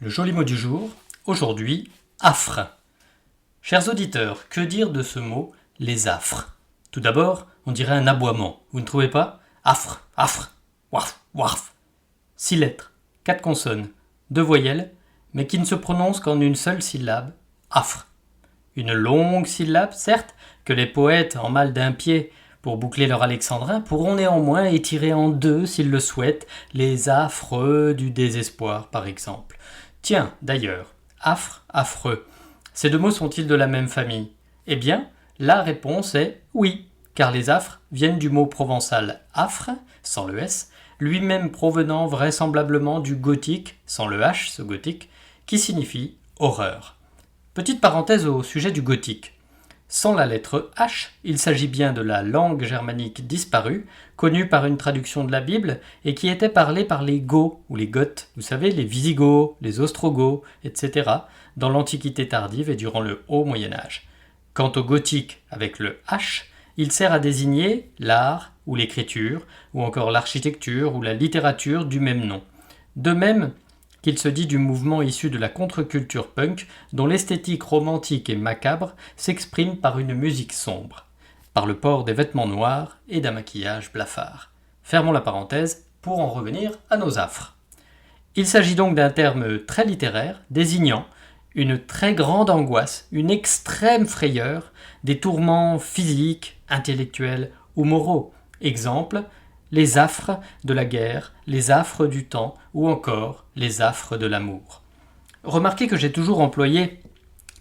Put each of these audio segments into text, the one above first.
Le joli mot du jour, aujourd'hui, affres. Chers auditeurs, que dire de ce mot, les affres? Tout d'abord, on dirait un aboiement, vous ne trouvez pas? Affres, affres, warf, warf. 6 lettres, 4 consonnes, 2 voyelles, mais qui ne se prononcent qu'en une seule syllabe, affres. Une longue syllabe, certes, que les poètes, en mal d'un pied, pour boucler leur alexandrin, pourront néanmoins étirer en 2, s'ils le souhaitent, les affreux du désespoir, par exemple. Tiens, d'ailleurs, affre, affreux, ces 2 mots sont-ils de la même famille? Eh bien, la réponse est oui, car les affres viennent du mot provençal affre, sans le S, lui-même provenant vraisemblablement du gothique, sans le H, ce gothique, qui signifie horreur. Petite parenthèse au sujet du gothique. Sans la lettre H, il s'agit bien de la langue germanique disparue, connue par une traduction de la Bible et qui était parlée par les Goths ou les Goths, vous savez, les Visigoths, les Ostrogoths, etc., dans l'Antiquité tardive et durant le Haut Moyen-Âge. Quant au gothique avec le H, il sert à désigner l'art ou l'écriture, ou encore l'architecture ou la littérature du même nom. De même qu'il se dit du mouvement issu de la contre-culture punk, dont l'esthétique romantique et macabre s'exprime par une musique sombre, par le port des vêtements noirs et d'un maquillage blafard. Fermons la parenthèse pour en revenir à nos affres. Il s'agit donc d'un terme très littéraire, désignant une très grande angoisse, une extrême frayeur, des tourments physiques, intellectuels ou moraux. Exemple, les affres de la guerre, les affres du temps ou encore les affres de l'amour. Remarquez que j'ai toujours employé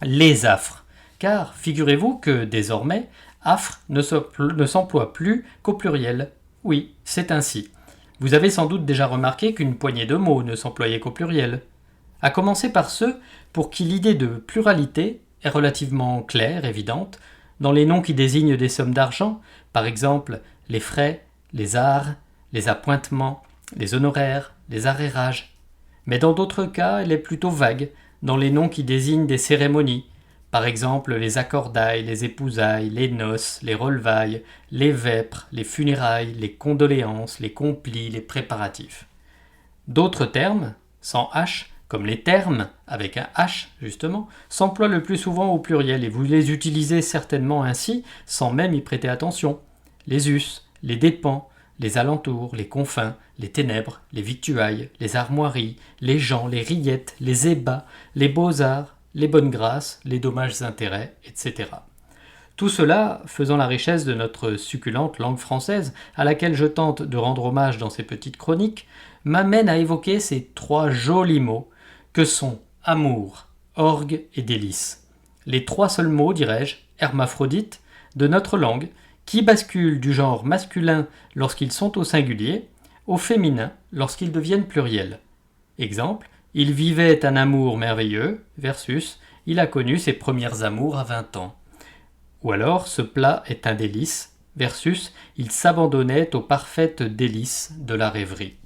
les affres, car figurez-vous que désormais, affres ne s'emploie plus qu'au pluriel. Oui, c'est ainsi. Vous avez sans doute déjà remarqué qu'une poignée de mots ne s'employait qu'au pluriel. À commencer par ceux pour qui l'idée de pluralité est relativement claire, évidente, dans les noms qui désignent des sommes d'argent, par exemple les frais, les arts, les appointements, les honoraires, les arrérages. Mais dans d'autres cas, elle est plutôt vague, dans les noms qui désignent des cérémonies, par exemple les accordailles, les épousailles, les noces, les relevailles, les vêpres, les funérailles, les condoléances, les complis, les préparatifs. D'autres termes, sans H, comme les termes, avec un H justement, s'emploient le plus souvent au pluriel et vous les utilisez certainement ainsi sans même y prêter attention. Les us, les dépens, les alentours, les confins, les ténèbres, les victuailles, les armoiries, les gens, les rillettes, les ébats, les beaux-arts, les bonnes grâces, les dommages-intérêts, etc. Tout cela faisant la richesse de notre succulente langue française, à laquelle je tente de rendre hommage dans ces petites chroniques, m'amène à évoquer ces 3 jolis mots que sont amour, orgue et délice. Les 3 seuls mots, dirais-je, hermaphrodites, de notre langue, qui basculent du genre masculin lorsqu'ils sont au singulier, au féminin lorsqu'ils deviennent pluriels. Exemple, il vivait un amour merveilleux versus il a connu ses premières amours à 20 ans. Ou alors, ce plat est un délice versus il s'abandonnait aux parfaites délices de la rêverie.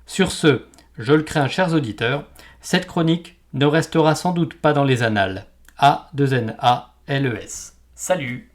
Sur ce, je le crains, chers auditeurs, cette chronique ne restera sans doute pas dans les annales. A2NALES. Salut!